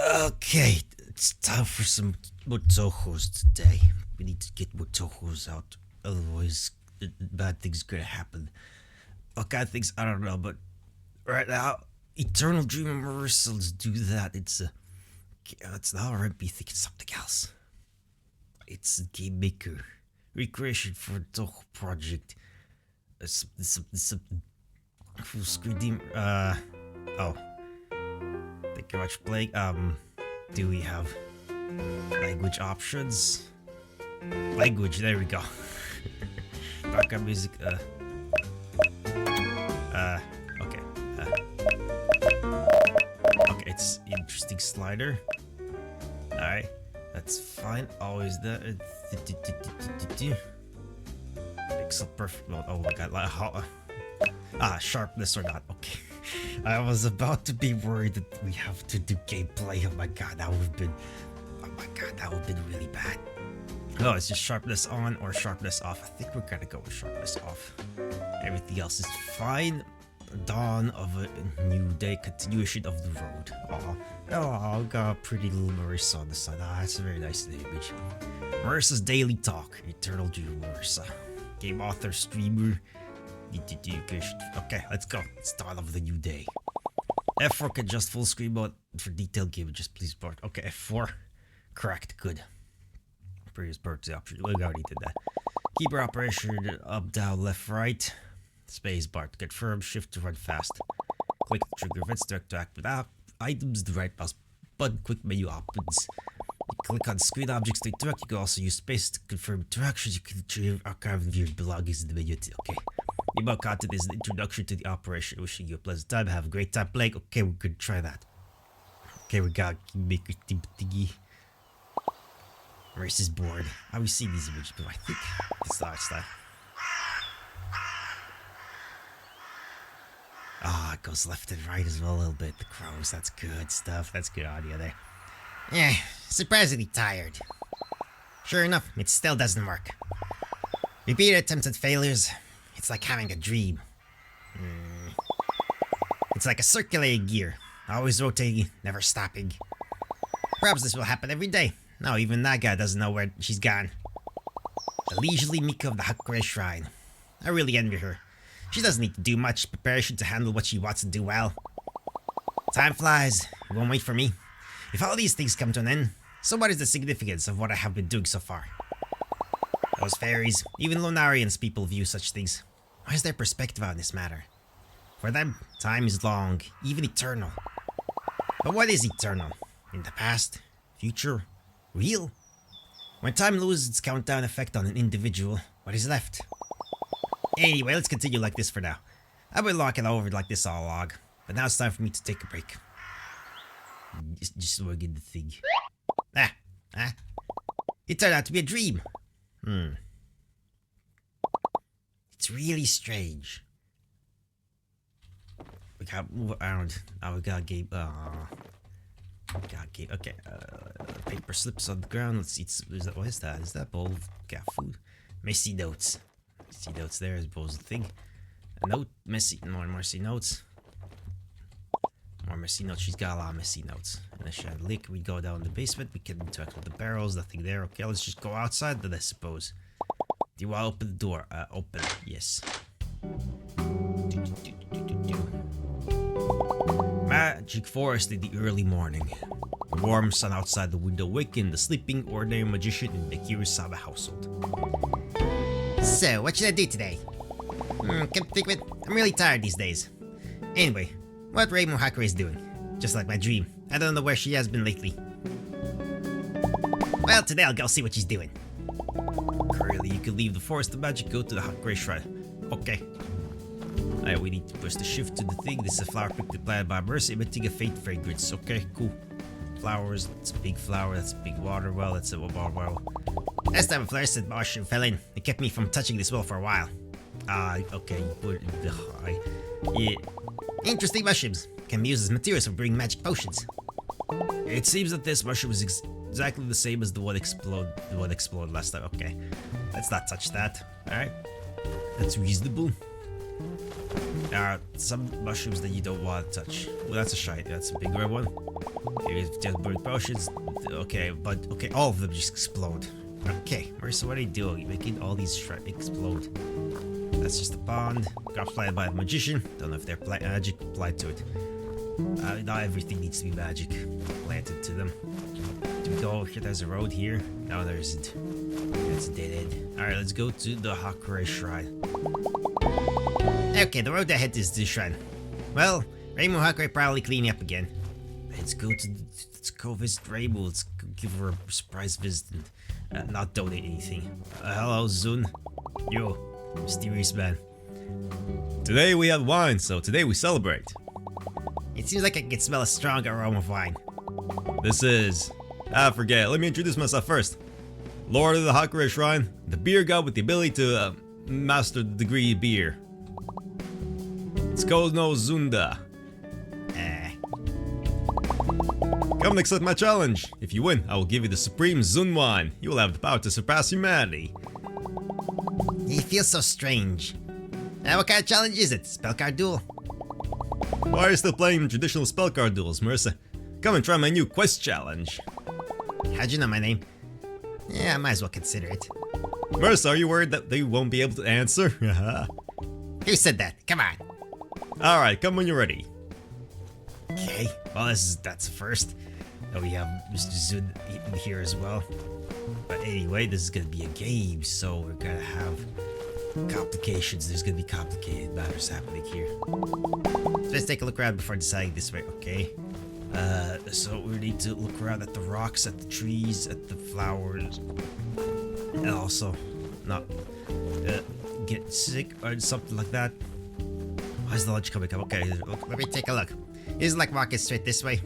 Okay, it's time for some more Touhous today. We need to get more Touhous out, otherwise bad things gonna happen. What kind of things, I don't know, but right now, Eternal Dream of Marisa, let's do that. It's not alright, be thinking something else. It's a game maker. Recreation for a Touhou project. It's a full screen oh. Thank you very much for playing. Do we have language options? Language, there we go. Background music, okay. Okay, it's interesting slider. Alright, that's fine. Always that. Pixel perfect mode. Oh my god, sharpness or not. Okay. I was about to be worried that we have to do gameplay. Oh my god, that would have been really bad. Oh, it's just sharpness on or sharpness off. I think we're gonna go with sharpness off. Everything else is fine. Dawn of a new day, continuation of the road. Oh, got pretty little Marisa on the side. That's a very nice image. Marisa's Daily Talk, Eternal Dream Marisa. Game author, streamer. Okay, let's go. Start of the new day. F4 can adjust full screen mode for detailed game. Just please part. Okay, F4. Correct. Good. Previous birthday option. We already did that. Keyboard operation up, down, left, right. Space bar to confirm. Shift to run fast. Click the trigger events direct to act without items. The right mouse button. Quick menu opens. You click on screen objects to interact. You can also use space to confirm interactions. You can retrieve archive and view your belongings in the menu. Okay. The above content is an introduction to the operation. Wishing you a pleasant time. Have a great time playing. Okay, we're gonna try that. Okay, we got Maker thingy. Race is bored. I always see these images, but I think it's that. It goes left and right as well a little bit. The crows, that's good stuff. That's good audio there. Yeah, surprisingly tired. Sure enough, it still doesn't work. Repeated attempts at failures. It's like having a dream. It's like a circulating gear, always rotating, never stopping. Perhaps this will happen every day. No, even that guy doesn't know where she's gone. The leisurely Mika of the Hakure Shrine. I really envy her. She doesn't need to do much preparation to handle what she wants to do well. Time flies. It won't wait for me. If all these things come to an end, so what is the significance of what I have been doing so far? Those fairies, even Lunarians people view such things. What is their perspective on this matter? For them, time is long, even eternal. But what is eternal? In the past? Future? Real? When time loses its countdown effect on an individual, what is left? Anyway, let's continue like this for now. I've been locking over like this all along, but now it's time for me to take a break. Just so I get the thing. It turned out to be a dream. It's really strange. We gotta move around. Now we got game. Okay. Paper slips on the ground. Let's see. What is that? Is that bowl of cat food? Messy notes. Messy notes. There is bowl's thing. A note. More messy notes. More messy notes. She's got a lot of messy notes. And a chandelier. We go down the basement. We can interact with the barrels. Nothing there. Okay, let's just go outside then, I suppose. Do you want to open the door? Open. Yes. Magic forest in the early morning. The warm sun outside the window wakened the sleeping ordinary magician in the Kurosawa household. So, what should I do today? Can't think of it. I'm really tired these days. Anyway, what Raymond Hakure is doing. Just like my dream. I don't know where she has been lately. Well, today I'll go see what she's doing. Currently, you can leave the forest of magic, go to the Hakure Shrine. Okay. Alright, we need to push the shift to the thing. This is a flower picked and planted by Marisa, emitting a faint fragrance. Okay, cool. Flowers, that's a big flower, that's a big water well, that's a water well. Last time a fluorescent mushroom fell in. It kept me from touching this well for a while. Okay, you put it in the high. Yeah. Interesting mushrooms. Can be used as materials for brewing magic potions. It seems that this mushroom is exactly the same as the one exploded last time. Okay. Let's not touch that. Alright. That's reasonable. There are some mushrooms that you don't want to touch. Well, that's a shite. That's a big red one. Here's just burnt potions. Okay, but okay, all of them just explode. Okay, Marisa, what are you doing? You're making all these explode. That's just a pond. Got planted by the magician. Don't know if they're magic applied to it. Not everything needs to be magic planted to them. Do we go here? There's a road here. No, there isn't. It's a dead end. Alright, let's go to the Hakure Shrine. Okay, the road ahead is the shrine. Well, Reimu Hakure probably cleaning up again. Let's go visit Reimu. Let's go give her a surprise visit and not donate anything. Hello, Zun. Yo, mysterious man. Today we have wine, so today we celebrate. It seems like I can smell a strong aroma of wine. This is... forget. Let me introduce myself first. Lord of the Hakure Shrine, the beer god with the ability to master the degree of beer. It's called no Zunda. Come and accept my challenge. If you win, I will give you the supreme Zun wine. You will have the power to surpass humanity. He feels so strange. What kind of challenge is it? Spell card duel? Why are you still playing traditional spell card duels, Marisa? Come and try my new quest challenge. How'd you know my name? Yeah, I might as well consider it. Marisa, are you worried that they won't be able to answer? Who said that? Come on. Alright, come when you're ready. Okay, well that's a first. Oh, we have Mr. Zun here as well. But anyway, this is gonna be a game, so we're gonna have complications. There's gonna be complicated matters happening here. So let's take a look around before deciding this way, okay? So we need to look around at the rocks, at the trees, at the flowers, and also not get sick or something like that. Why is the lunch coming up? Okay, let me take a look. Isn't like walking straight this way.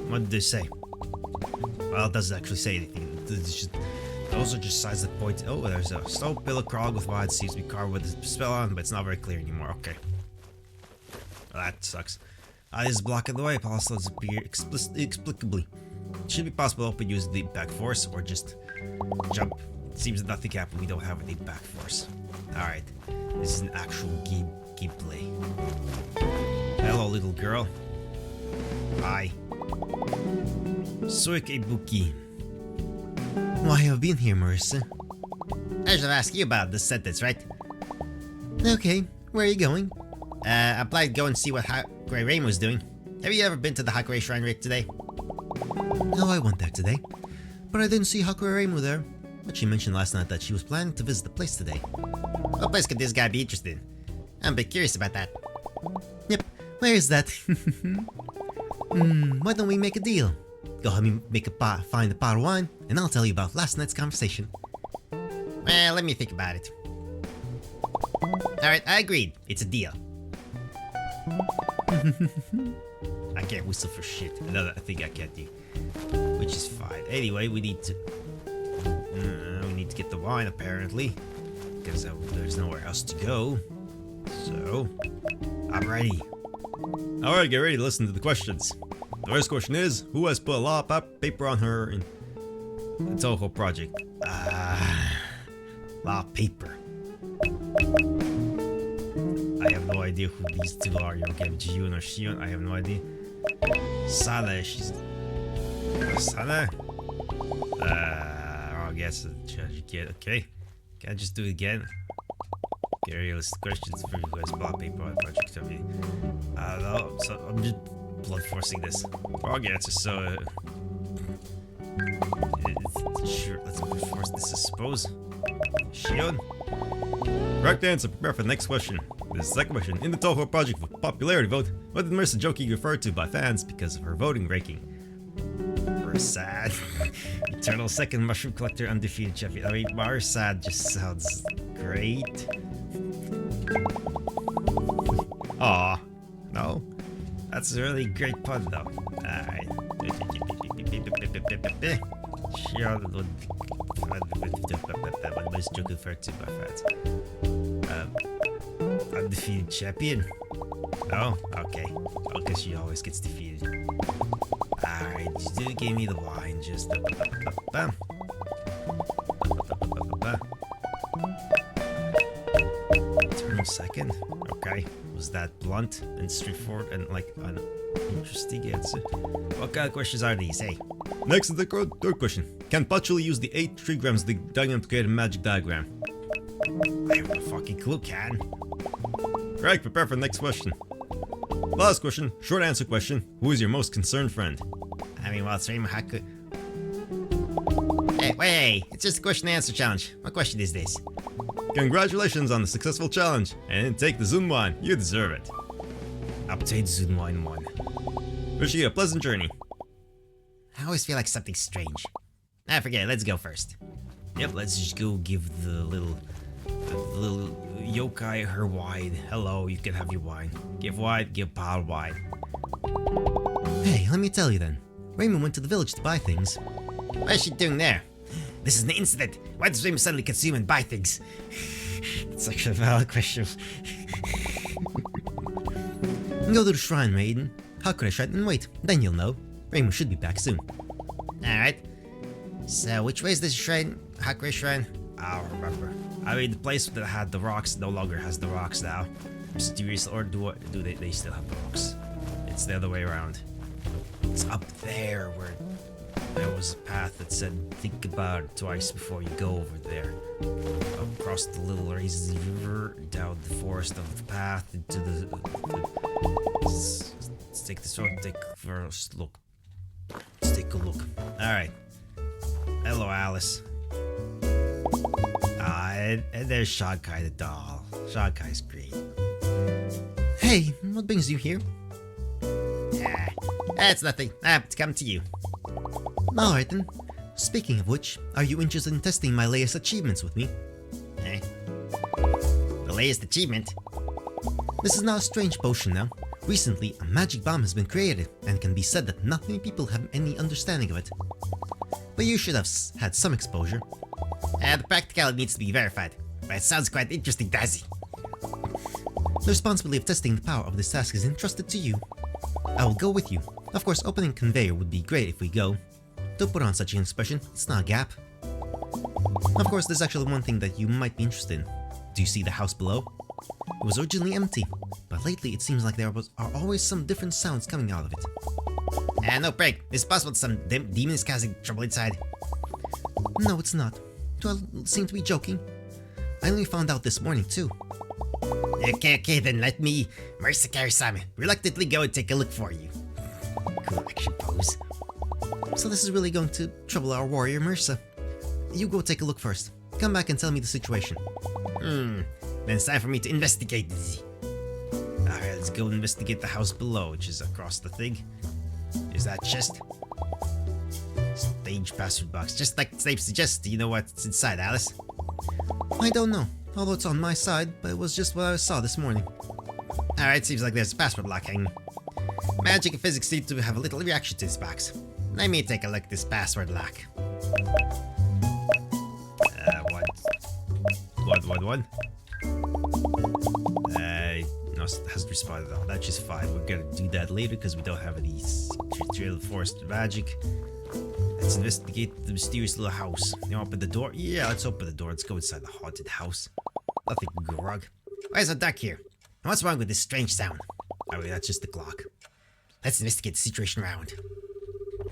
What did they say? Well, it doesn't actually say anything. Those are just signs that point. Oh, there's a stone pillar crawled with wine. Seems to be carved with a spell on, but it's not very clear anymore. Okay. Well, that sucks. This is blocking the way. Also disappear inexplicably. It should be possible to open using the impact force or just jump. It seems that nothing happened. We don't have an impact force. Alright. This is an actual gameplay. Hello, little girl. Hi. Soik Ibuki. Why have you been here, Marisa? I should ask you about this sentence, right? Okay, where are you going? I planned to go and see what Hakure Rain was doing. Have you ever been to the Hakure Shrine right today? No, I went there today. But I didn't see Hakure Rain there. But she mentioned last night that she was planning to visit the place today. What place could this guy be interested in? I'm a bit curious about that. Yep, where is that? Why don't we make a deal? Go help me find a pot of wine, and I'll tell you about last night's conversation. Well, let me think about it. Alright, I agreed. It's a deal. I can't whistle for shit. Another thing I can't do. Which is fine. Anyway, we need to get the wine apparently. Because there's nowhere else to go. So, I'm ready. Alright, get ready to listen to the questions. The first question is, who has put a lot of paper on her in the Touhou project? Lot of paper. I have no idea who these two are. You okay, Jiyun or Shion? I have no idea. Sana, she's... Sana? I guess okay. Can I just do it again? Okay, realistic questions for you guys. Block paper on project. No, so I'm just blood forcing this. Wrong answer, so sure, let's brute force this, I suppose. Shion? Correct answer. Prepare for the next question. This is the second question. In the Touhou project for popularity vote, what did Marisa jokingly refer to by fans because of her voting ranking? Marisad. Eternal second mushroom collector, undefeated champion. I mean, Marisad just sounds great. Aw. No? That's a really great pun, though. Alright. What is joke referred to by fans? Undefeated champion? No? Okay. Okay, she always gets defeated. Alright, just give me the wine, just... Turn 1 second. Okay. Was that blunt and straightforward and like an interesting answer? What kind of questions are these, hey? Next is the third question. Can Patchouli use the 8 trigrams of the diagram to create a magic diagram? I have no fucking clue, can. Correct, prepare for the next question. Last question, short answer question. Who is your most concerned friend? I mean, well, it's Rainbow Haku. Hey, wait, it's just a question and answer challenge. What question is this? Congratulations on the successful challenge, and take the Zunwan. You deserve it. Obtain Zunwine 1. Wishing you a pleasant journey. I always feel like something strange. Ah, forget it, let's go first. Yep, let's just go give the little yokai her wine. Hello, you can have your wine. Give wine, give Paul wine. Hey, let me tell you then. Raymond went to the village to buy things. What is she doing there? This is an incident. Why does Raymond suddenly consume and buy things? It's actually a valid question. Go to the shrine, maiden. Hakure shrine and wait, then you'll know. Raymond should be back soon. Alright. So, which way is this shrine? Hakure shrine? I don't remember. I mean, the place that had the rocks no longer has the rocks now. Mysterious, or do they still have the rocks? It's the other way around. It's up there where there was a path that said, think about it twice before you go over there. Across the little lazy river, down the forest of the path, into the let's take this one, take first look. Let's take a look. Alright. Hello, Alice. And there's Shankai the doll. Shankai's great. Hey, what brings you here? That's nothing. It's come to you. Alright then. Speaking of which, are you interested in testing my latest achievements with me? The latest achievement? This is not a strange potion now. Recently, a magic bomb has been created, and it can be said that not many people have any understanding of it. But you should have had some exposure. The practicality needs to be verified, but it sounds quite interesting, does it? The responsibility of testing the power of this task is entrusted to you. I will go with you. Of course, opening conveyor would be great if we go. Don't put on such an expression, it's not a gap. Of course, there's actually one thing that you might be interested in. Do you see the house below? It was originally empty, but lately it seems like there are always some different sounds coming out of it. No break. It's possible some demon is causing trouble inside. No, it's not. Do I seem to be joking? I only found out this morning too. Okay, then let me, Marisa Kari-sama, reluctantly go and take a look for you. Cool action pose. So this is really going to trouble our warrior Marisa. You go take a look first. Come back and tell me the situation. Then it's time for me to investigate this. Alright, let's go investigate the house below, which is across the thing. Is that chest? Stage password box. Just like Snape suggests, do you know what's inside, Alice? I don't know, although it's on my side, but it was just what I saw this morning. Alright, seems like there's a password lock hanging. Magic and physics seem to have a little reaction to this box. Let me take a look at this password lock. What? No, it hasn't responded at all. That's just fine. We're gonna do that later because we don't have any trail of forest magic. Let's investigate the mysterious little house. You wanna open the door? Yeah, let's open the door. Let's go inside the haunted house. Nothing can go wrong. Why is a duck here? And what's wrong with this strange sound? Oh, wait, that's just the clock. Let's investigate the situation around.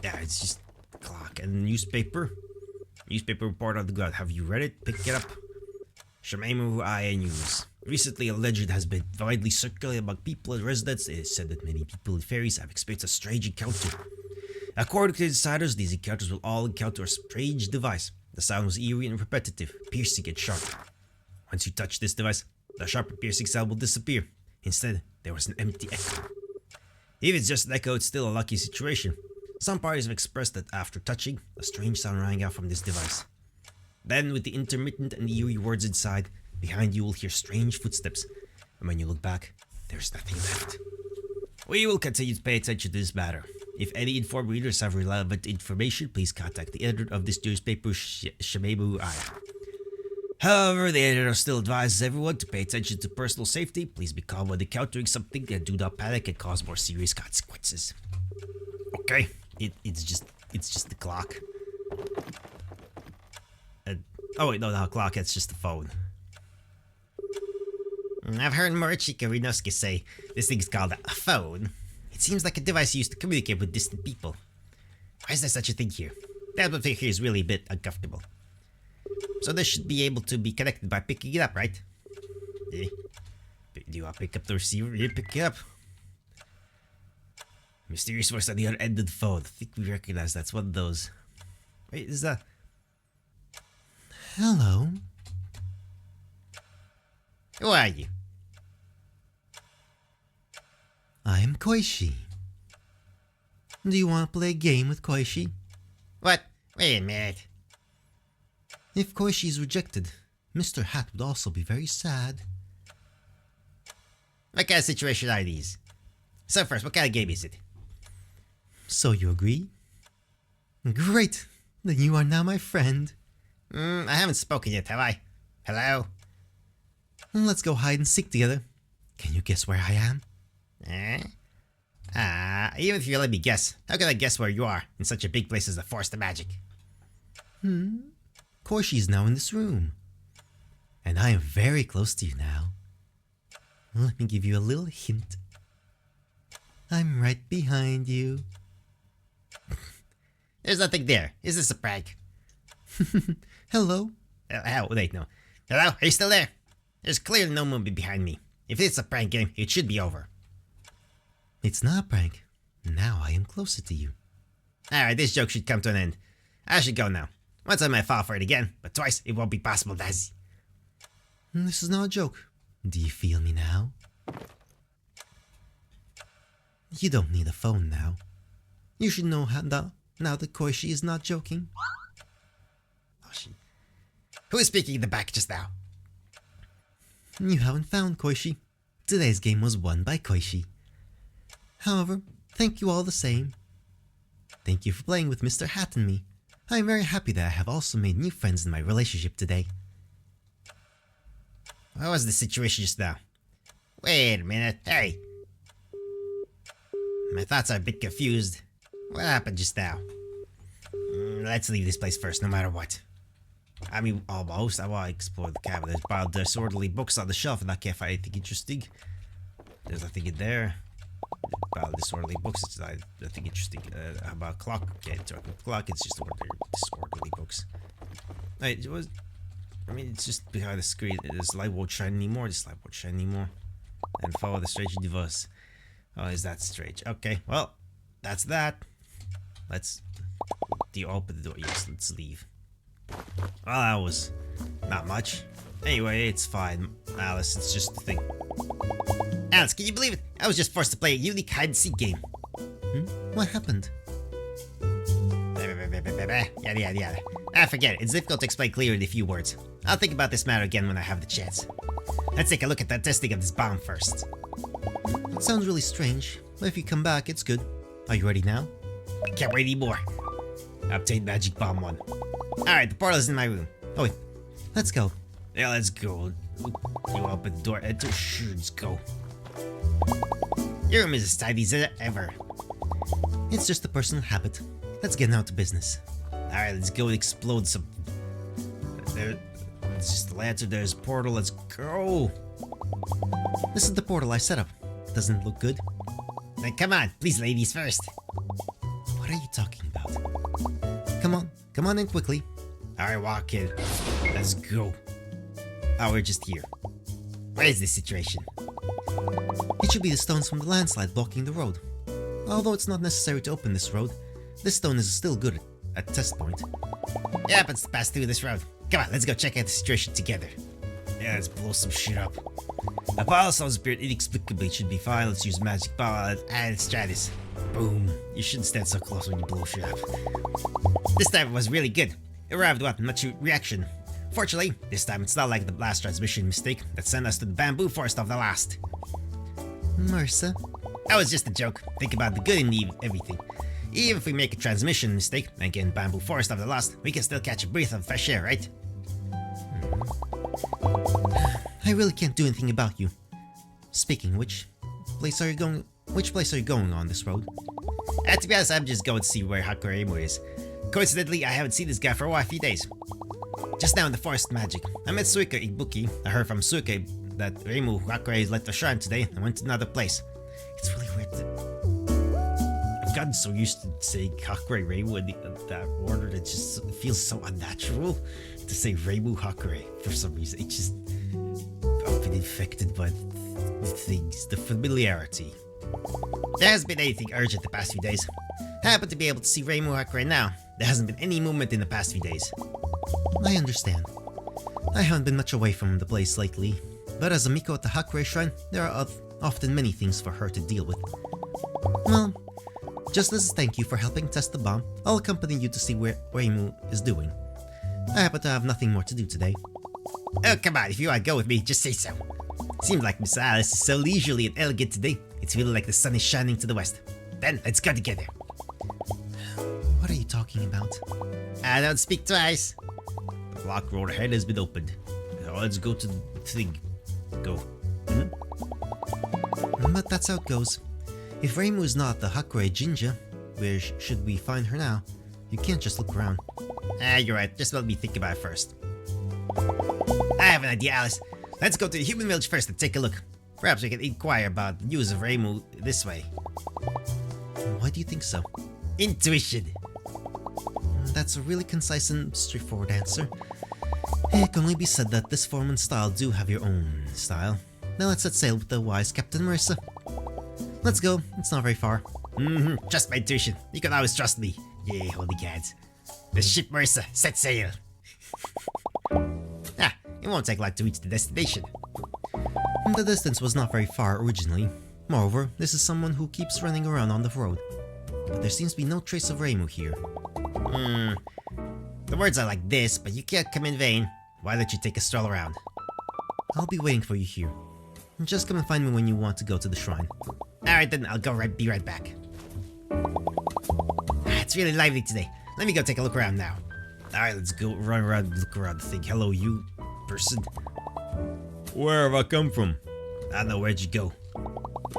Yeah, it's just the clock. And newspaper. Newspaper report on the ground. Have you read it? Pick it up. Shimemu IA News. Recently, a legend has been widely circulating among people and residents. It is said that many people and fairies have experienced a strange encounter. According to insiders, these encounters will all encounter a strange device. The sound was eerie and repetitive, piercing and sharp. Once you touch this device, the sharp and piercing sound will disappear. Instead, there was an empty echo. If it's just an echo, it's still a lucky situation. Some parties have expressed that after touching, a strange sound rang out from this device. Then, with the intermittent and eerie words inside, behind you will hear strange footsteps, and when you look back, there's nothing left. We will continue to pay attention to this matter. If any informed readers have relevant information, please contact the editor of this newspaper, Shimemu Aya. However, the editor still advises everyone to pay attention to personal safety. Please be calm when encountering something and do not panic and cause more serious consequences. Okay, it's just the clock. Oh wait, no, clock, it's just the phone. I've heard Morichika Rinosuke say this thing's called a phone. It seems like a device used to communicate with distant people. Why is there such a thing here? The atmosphere here is really a bit uncomfortable. So this should be able to be connected by picking it up, right? Eh? Do you want to pick up the receiver? Yeah, pick it up. Mysterious voice on the other end of the phone. I think we recognize that's one of those. Wait, is that... Hello? Who are you? I am Koishi. Do you want to play a game with Koishi? What? Wait a minute. If Koishi is rejected, Mr. Hat would also be very sad. What kind of situation are these? So first, what kind of game is it? So you agree? Great! Then you are now my friend. I haven't spoken yet, have I? Hello? Let's go hide and seek together. Can you guess where I am? Even if you let me guess, how can I guess where you are in such a big place as the Forest of Magic? Koishi is now in this room. And I am very close to you now. Let me give you a little hint. I'm right behind you. There's nothing there. Is this a prank? Hello? Wait, no. Hello? Are you still there? There's clearly no movie behind me. If it's a prank game, it should be over. It's not a prank. Now I am closer to you. Alright, this joke should come to an end. I should go now. Once I might fall for it again, but twice it won't be possible, Daisy. This is not a joke. Do you feel me now? You don't need a phone now. You should know now that Koishi is not joking. Oh, shit. Who is speaking in the back just now? You haven't found Koishi. Today's game was won by Koishi. However, thank you all the same. Thank you for playing with Mr. Hat and me. I am very happy that I have also made new friends in my relationship today. What was the situation just now? Wait a minute, hey! My thoughts are a bit confused. What happened just now? Let's leave this place first, no matter what. I mean, almost. I want to explore the cabinet. There's piled disorderly books on the shelf and I can't find anything interesting. There's nothing in there. Piled disorderly books. It's nothing interesting. How about a clock? Can't interact with the clock. It's just disorderly books. Wait, it's just behind the screen. This light won't shine anymore. This light won't shine anymore. And follow the strange device. Oh, is that strange? Okay, well, that's that. Do you open the door? Yes, let's leave. Well, that was not much. Anyway, it's fine. Alice, it's just a thing. Alice, can you believe it? I was just forced to play a unique hide-and-seek game. What happened? Yada yada yada. Forget it. It's difficult to explain clearly in a few words. I'll think about this matter again when I have the chance. Let's take a look at the testing of this bomb first. It sounds really strange, but if you come back, it's good. Are you ready now? Can't wait anymore. Obtain Magic Bomb 1. Alright, the portal is in my room. Oh wait, let's go. Yeah, let's go. You open the door, enter, sure, let's go. Your room is as tidy as ever. It's just a personal habit. Let's get down to business. Alright, let's go explode some... There's just the lantern, there's a portal, let's go! This is the portal I set up. Doesn't it look good? Then come on, please ladies first. What are you talking about? Come on in quickly. Alright, walk in. Let's go. Oh, we're just here. What is this situation? It should be the stones from the landslide blocking the road. Although it's not necessary to open this road, this stone is still good at test point. It happens to pass through this road. Come on, let's go check out the situation together. Yeah, let's blow some shit up. A pile of stones appeared inexplicably. It should be fine. Let's use magic power and let's try this. Boom. You shouldn't stand so close when you blow shit up. This time it was really good. It arrived without much reaction. Fortunately, this time it's not like the last transmission mistake that sent us to the bamboo forest of the last. Marisa? That was just a joke. Think about the good in everything. Even if we make a transmission mistake and get in bamboo forest of the lost, we can still catch a breath of fresh air, right? I really can't do anything about you. Speaking of which place are you going on this road? To be honest, I'm just going to see where Hakuremo is. Coincidentally, I haven't seen this guy for a few days. Just now in the forest magic, I met Suika Ibuki. I heard from Suika that Reimu Hakurei left the shrine today and went to another place. It's really weird I've gotten so used to saying Hakurei Reimu in that order that it just feels so unnatural to say Reimu Hakurei for some reason. It's just... I've been infected by the things, the familiarity. There hasn't been anything urgent the past few days. I happen to be able to see Reimu Hakurei now. There hasn't been any movement in the past few days. I understand. I haven't been much away from the place lately, but as a Miko at the Hakurei Shrine, there are often many things for her to deal with. Well, just as a thank you for helping test the bomb, I'll accompany you to see where Reimu is doing. I happen to have nothing more to do today. Oh, come on, if you want to go with me, just say so. Seems like Miss Alice is so leisurely and elegant today, it's feeling like the sun is shining to the west. Then, let's go together. What are you talking about? I don't speak twice. The block road ahead has been opened. Now let's go to the thing. Go. But that's how it goes. If Reimu is not the Hakurei Jinja, where should we find her now? You can't just look around. You're right. Just let me think about it first. I have an idea, Alice. Let's go to the human village first and take a look. Perhaps we can inquire about the news of Reimu this way. Why do you think so? Intuition. That's a really concise and straightforward answer. It can only be said that this form and style do have your own style. Now let's set sail with the wise Captain Marisa. Let's go, it's not very far. Trust my intuition. You can always trust me. Yay, holy gods. The ship Marisa, set sail. It won't take long to reach the destination. The distance was not very far originally. Moreover, this is someone who keeps running around on the road. But there seems to be no trace of Reimu here. The words are like this, but you can't come in vain. Why don't you take a stroll around? I'll be waiting for you here. Just come and find me when you want to go to the shrine. Alright then, I'll be right back. It's really lively today. Let me go take a look around now. Alright, let's go run around and look around the thing. Hello, you person. Where have I come from? I don't know, where'd you go?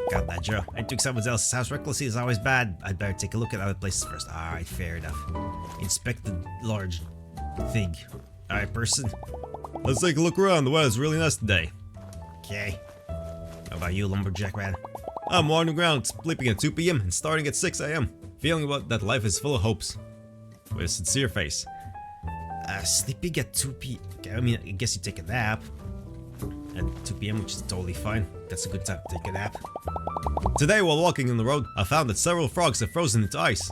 Got that, Joe. I took someone else's house recklessly is always bad. I'd better take a look at other places first. Alright, fair enough. Inspect the large thing. Alright, person. Let's take a look around. The weather's really nice today. Okay. How about you, lumberjack man? I'm wandering around, sleeping at 2 p.m. and starting at 6 a.m. Feeling that life is full of hopes. With a sincere face. Sleeping at 2 p.m. Okay, I mean, I guess you take a nap. At 2 p.m., which is totally fine. That's a good time to take a nap. Today, while walking on the road, I found that several frogs have frozen into ice.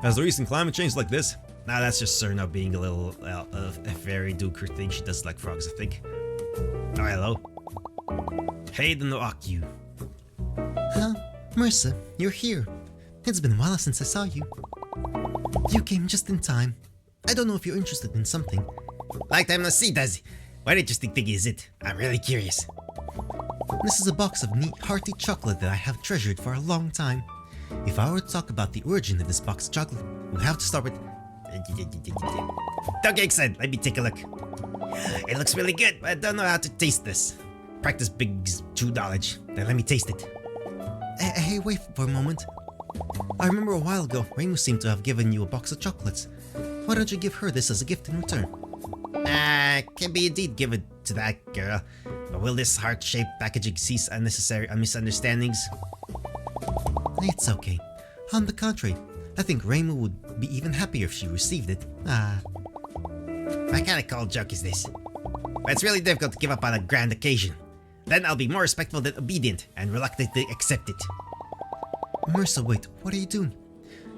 Has the recent climate changed like this? Nah, that's just Serna being a little a very duker thing. She does like frogs, I think. Oh, hello. Hey, the Noakyu. Huh? Marisa, you're here. It's been a while since I saw you. You came just in time. I don't know if you're interested in something. Like time no see, does it? What interesting thing is it? I'm really curious. This is a box of neat, hearty chocolate that I have treasured for a long time. If I were to talk about the origin of this box of chocolate, we'll have to start with... Don't get excited, let me take a look. It looks really good, but I don't know how to taste this. Practice big true knowledge, then let me taste it. Hey, wait for a moment. I remember a while ago, Reimu seemed to have given you a box of chocolates. Why don't you give her this as a gift in return? Can be indeed given to that girl. But will this heart-shaped packaging cease unnecessary misunderstandings? It's okay. On the contrary, I think Reimu would be even happier if she received it. What kind of cold joke is this? But it's really difficult to give up on a grand occasion. Then I'll be more respectful than obedient and reluctantly accept it. Marisa, wait, what are you doing?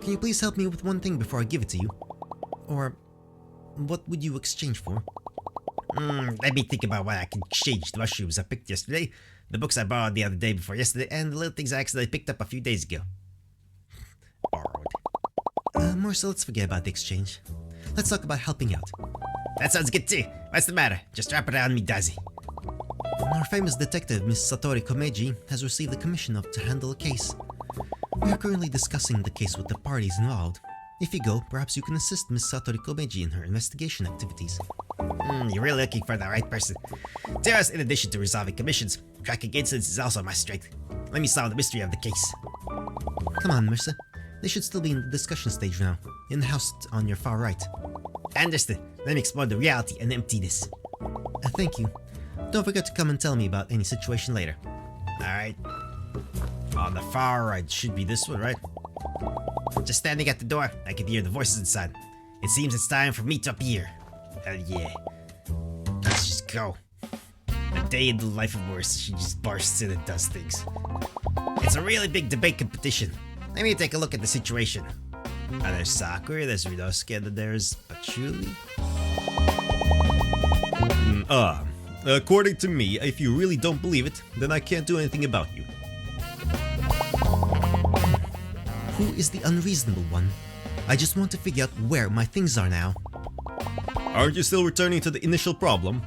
Can you please help me with one thing before I give it to you? Or, what would you exchange for? Let me think about what I can exchange. The mushrooms I picked yesterday, the books I borrowed the other day before yesterday, and the little things I accidentally picked up a few days ago. Borrowed. Marisa, let's forget about the exchange. Let's talk about helping out. That sounds good too. What's the matter? Just wrap it around me, Dazi. Our famous detective, Miss Satori Komeiji, has received a commission to handle a case. We are currently discussing the case with the parties involved. If you go, perhaps you can assist Miss Satori Komeiji in her investigation activities. You're really looking for the right person. To us, in addition to resolving commissions, tracking incidents is also my strength. Let me solve the mystery of the case. Come on, Marisa. They should still be in the discussion stage now, in the house on your far right. Understood. Let me explore the reality and emptiness. Thank you. Don't forget to come and tell me about any situation later. Alright. On the far right should be this one, right? Just standing at the door, I can hear the voices inside. It seems it's time for me to appear. Hell yeah. Let's just go. A day in the life of Marisa, she just bursts in and does things. It's a really big debate competition. Let me take a look at the situation. There's Sakura, there's Ryunosuke, and then there's Achuli. According to me, if you really don't believe it, then I can't do anything about you. Who is the unreasonable one? I just want to figure out where my things are now. Aren't you still returning to the initial problem?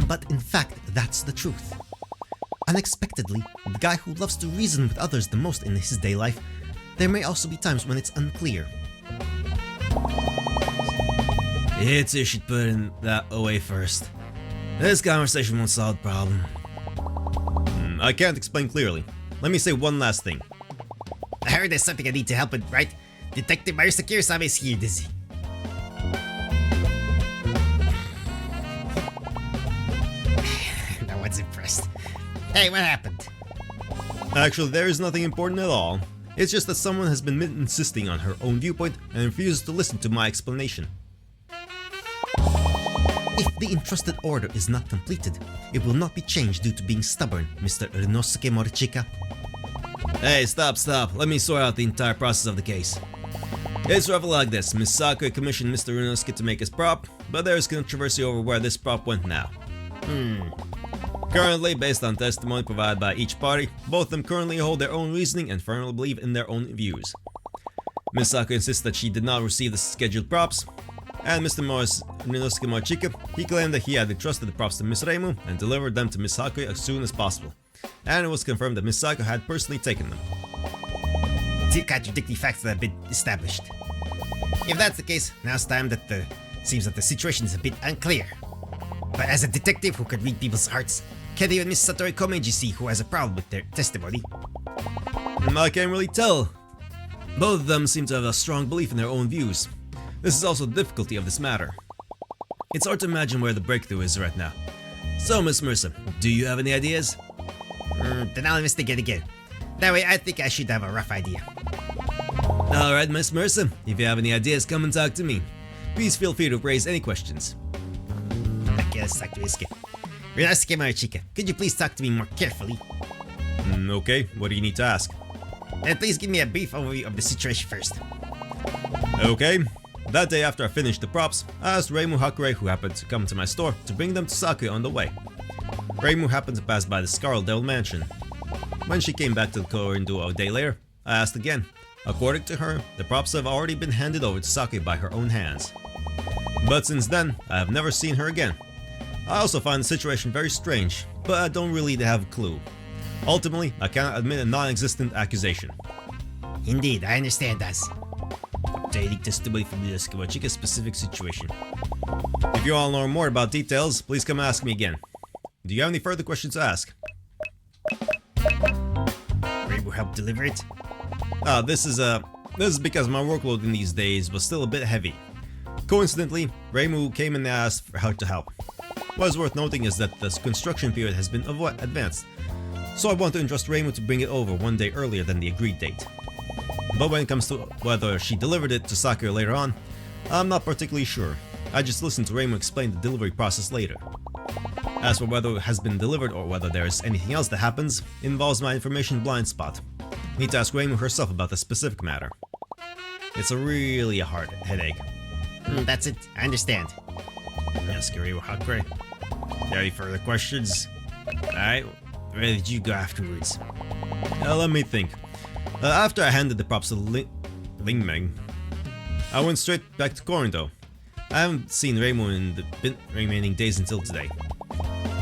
But in fact, that's the truth. Unexpectedly, the guy who loves to reason with others the most in his day life, there may also be times when it's unclear. It's you should put in that away first. This conversation won't solve the problem. I can't explain clearly. Let me say one last thing. I heard there's something I need to help with, right? Detective Marisa Kirasame is here, Dizzy. No one's impressed. Hey, what happened? Actually, there is nothing important at all. It's just that someone has been insisting on her own viewpoint and refuses to listen to my explanation. If the entrusted order is not completed, it will not be changed due to being stubborn, Mr. Ryunosuke Morichika. Hey, stop. Let me sort out the entire process of the case. It's roughly like this. Miss Sakura commissioned Mr. Ryunosuke to make his prop, but there is controversy over where this prop went now. Currently, based on testimony provided by each party, both of them currently hold their own reasoning and firmly believe in their own views. Miss Sakura insists that she did not receive the scheduled props, and Mr. Ryunosuke Morichika, he claimed that he had entrusted the props to Miss Reimu and delivered them to Miss Sakura as soon as possible, and it was confirmed that Miss Sakura had personally taken them. Two contradicting facts that have been established. If that's the case, now it's time that seems that the situation is a bit unclear. But as a detective who could read people's hearts, can even Miss Satori Komeiji see who has a problem with their testimony? I can't really tell. Both of them seem to have a strong belief in their own views. This is also the difficulty of this matter. It's hard to imagine where the breakthrough is right now. So, Miss Marisa, do you have any ideas? Then I'll investigate again. That way, I think I should have a rough idea. Alright, Miss Marisa, if you have any ideas, come and talk to me. Please feel free to raise any questions. Ryunosuke Morichika, could you please talk to me more carefully? Okay, what do you need to ask? And please give me a brief overview of the situation first. Okay. That day after I finished the props, I asked Reimu Hakure, who happened to come to my store, to bring them to Sakura on the way. Reimu happened to pass by the Scarlet Devil Mansion. When she came back to the corridor a day later, I asked again. According to her, the props have already been handed over to Sakura by her own hands. But since then, I have never seen her again. I also find the situation very strange, but I don't really have a clue. Ultimately, I cannot admit a non-existent accusation. Indeed, I understand that. Daily testimony from the Ryunosuke specific situation. If you all know more about details, please come ask me again. Do you have any further questions to ask? Ray will help deliver it. This is because my workload in these days was still a bit heavy. Coincidentally, Reimu came and asked for her to help. What is worth noting is that the construction period has been advanced, so I want to entrust Reimu to bring it over one day earlier than the agreed date. But when it comes to whether she delivered it to Sakura later on, I'm not particularly sure. I just listened to Reimu explain the delivery process later. As for whether it has been delivered or whether there is anything else that happens, it involves my information blind spot. Need to ask Reimu herself about the specific matter. It's a really hard headache. That's it, I understand. Ask Reimu Hakure. Any further questions? Alright, where did you go afterwards? Let me think. After I handed the props to Ling Meng, I went straight back to Korindo. I haven't seen Reimu in the remaining days until today.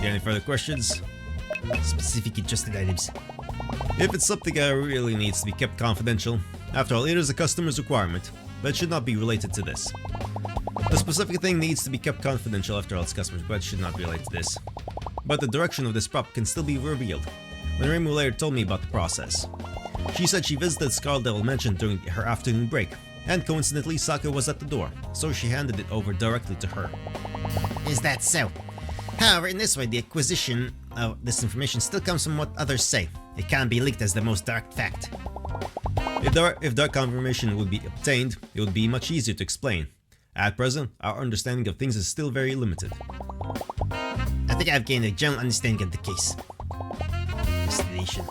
Any further questions? Specific interested items. If it's something that really needs to be kept confidential, after all, it is a customer's requirement, but it should not be related to this. The specific thing needs to be kept confidential after all, it's customer's, but it should not be related to this. But the direction of this prop can still be revealed. When Reimu later told me about the process, she said she visited Scarlet Devil Mansion during her afternoon break, and coincidentally Sakura was at the door, so she handed it over directly to her. Is that so? However, in this way, the acquisition of this information still comes from what others say. It can't be leaked as the most direct fact. If dark confirmation would be obtained, it would be much easier to explain. At present, our understanding of things is still very limited. I think I've gained a general understanding of the case. Destination.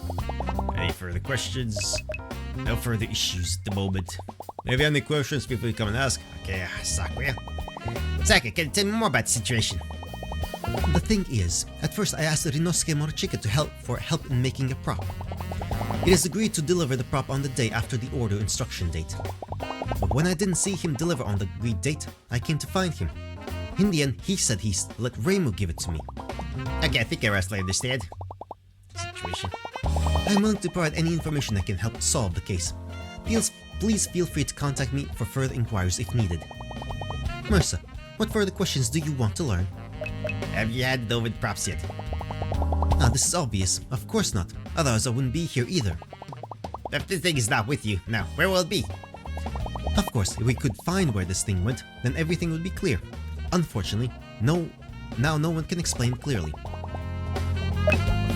Any further questions? No further issues at the moment. If you have any questions, feel free to come and ask. Okay, Sakura. Sakura, can you tell me more about the situation? The thing is, at first I asked Rinosuke Morochika to help in making a prop. It is agreed to deliver the prop on the day after the order instruction date. But when I didn't see him deliver on the agreed date, I came to find him. In the end, he said he let Reimu give it to me. Okay, I think I roughly understand. Situation. I'm willing to provide any information that can help solve the case. Please feel free to contact me for further inquiries if needed. Marisa, what further questions do you want to learn? Have you handed over the props yet? Ah, this is obvious. Of course not. Otherwise I wouldn't be here either. If the thing is not with you, now, where will it be? Of course, if we could find where this thing went, then everything would be clear. Unfortunately, no one can explain clearly.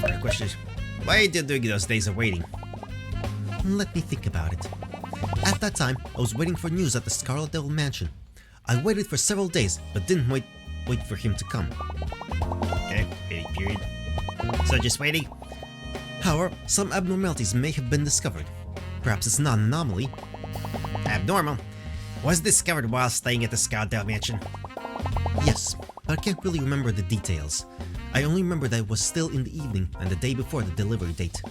Further questions. Why are you doing those days of waiting? Let me think about it. At that time, I was waiting for news at the Scarlet Devil Mansion. I waited for several days, but didn't wait for him to come. Okay, waiting period. So just waiting? However, some abnormalities may have been discovered. Perhaps it's not an anomaly. Abnormal? Was discovered while staying at the Scarlet Devil Mansion? Yes, but I can't really remember the details. I only remember that it was still in the evening and the day before the delivery date.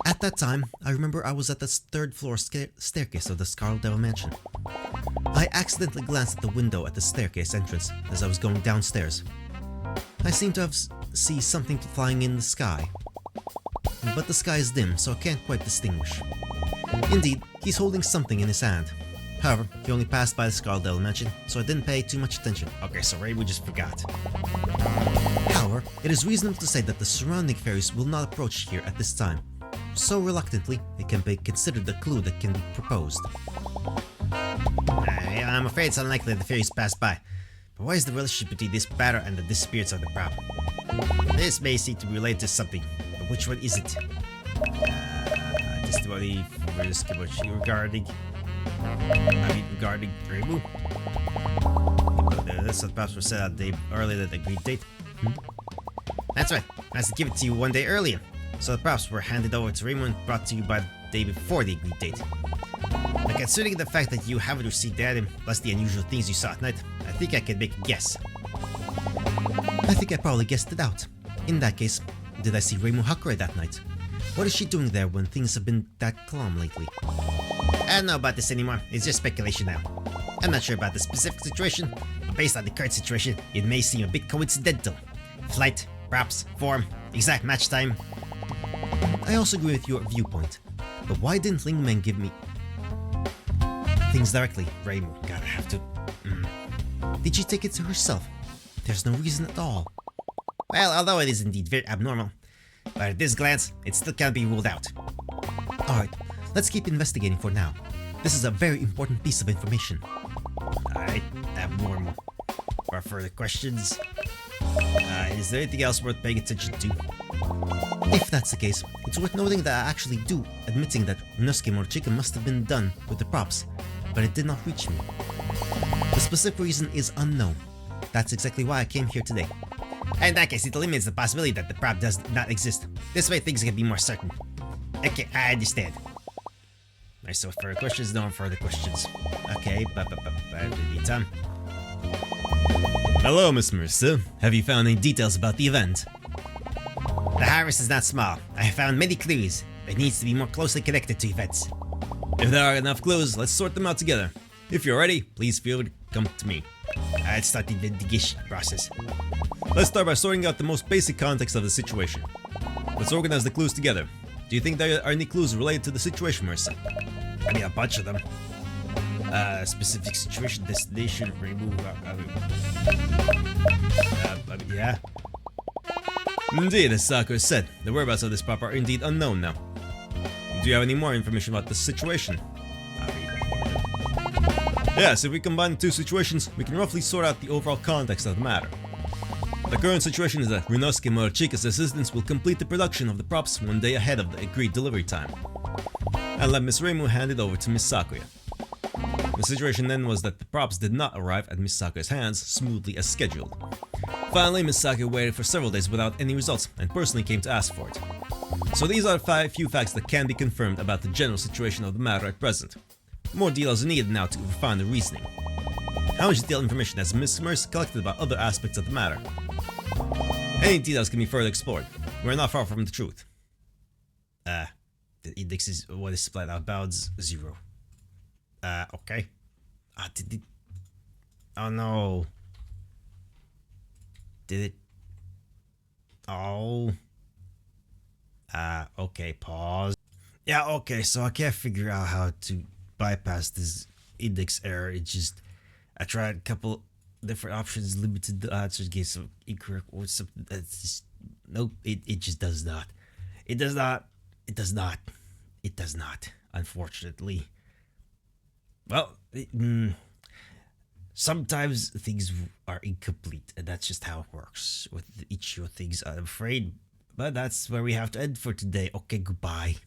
At that time, I remember I was at the third floor staircase of the Scarlet Devil Mansion. I accidentally glanced at the window at the staircase entrance as I was going downstairs. I seemed to have seen something flying in the sky. But the sky is dim, so I can't quite distinguish. Indeed, he's holding something in his hand. However, he only passed by the Scarlet Devil Mansion, so I didn't pay too much attention. Okay, so Reimu just forgot. However, it is reasonable to say that the surrounding fairies will not approach here at this time. So reluctantly, it can be considered a clue that can be proposed. I'm afraid it's unlikely that the fairies passed by. But what is the relationship between this batter and the disappearance of the prop? This may seem to be related to something, but which one is it? Testimony from Marisa regarding Reimu. That's what perhaps was set out a day earlier than the agreed date. That's right. I has to give it to you one day earlier. So the props were handed over to Reimu and brought to you by the day before the agreed date. Now, considering the fact that you haven't received the item, plus the unusual things you saw at night, I think I can make a guess. I think I probably guessed it out. In that case, did I see Reimu Hakure that night? What is she doing there when things have been that calm lately? I don't know about this anymore. It's just speculation now. I'm not sure about the specific situation, but based on the current situation, it may seem a bit coincidental. Flight, props, form, exact match time. I also agree with your viewpoint. But why didn't Ling Meng give me things directly? Reimu, gotta have to... Did she take it to herself? There's no reason at all. Well, although it is indeed very abnormal, but at this glance, it still can't be ruled out. Alright, let's keep investigating for now. This is a very important piece of information. Alright, abnormal. For further questions, is there anything else worth paying attention to? If that's the case, it's worth noting that I actually do admitting that Rinosuke Morochika must have been done with the props, but it did not reach me. The specific reason is unknown. That's exactly why I came here today. In that case, it eliminates the possibility that the prop does not exist. This way things can be more certain. Okay, I understand. Alright, so further questions, no further questions. Okay, in the meantime. Hello, Miss Marisa. Have you found any details about the event? The harvest is not small. I have found many clues, but it needs to be more closely connected to events. If there are enough clues, let's sort them out together. If you're ready, please feel free to come to me. Let's start the investigation process. Let's start by sorting out the most basic context of the situation. Let's organize the clues together. Do you think there are any clues related to the situation, Marisa? I mean, a bunch of them. Specific situation, destination, remove. Yeah. Indeed, as Sakura said, the whereabouts of this prop are indeed unknown now. Do you have any more information about the situation? Yes, if we combine the two situations, we can roughly sort out the overall context of the matter. The current situation is that Ryunosuke Morochika's assistants will complete the production of the props one day ahead of the agreed delivery time, and let Miss Reimu hand it over to Miss Sakuya. The situation then was that the props did not arrive at Miss Sakuya's hands smoothly as scheduled. Finally, Miss Sakuya waited for several days without any results and personally came to ask for it. So these are the few facts that can be confirmed about the general situation of the matter at present. More details are needed now to refine the reasoning. How much detailed information has Miss Marisa collected about other aspects of the matter? Any details can be further explored. We're not far from the truth. The index is what is split out bounds 0. Okay. Did it? Oh no. Did it? Oh. Okay, pause. Yeah, okay, so I can't figure out how to bypass this index error. It just, I tried a couple different options, limited the answers, gave some incorrect or something. It's just, nope, it just does not. It does not. It does not. It does not, unfortunately. Well, sometimes things are incomplete, and that's just how it works with each of things, I'm afraid. But that's where we have to end for today. Okay, goodbye.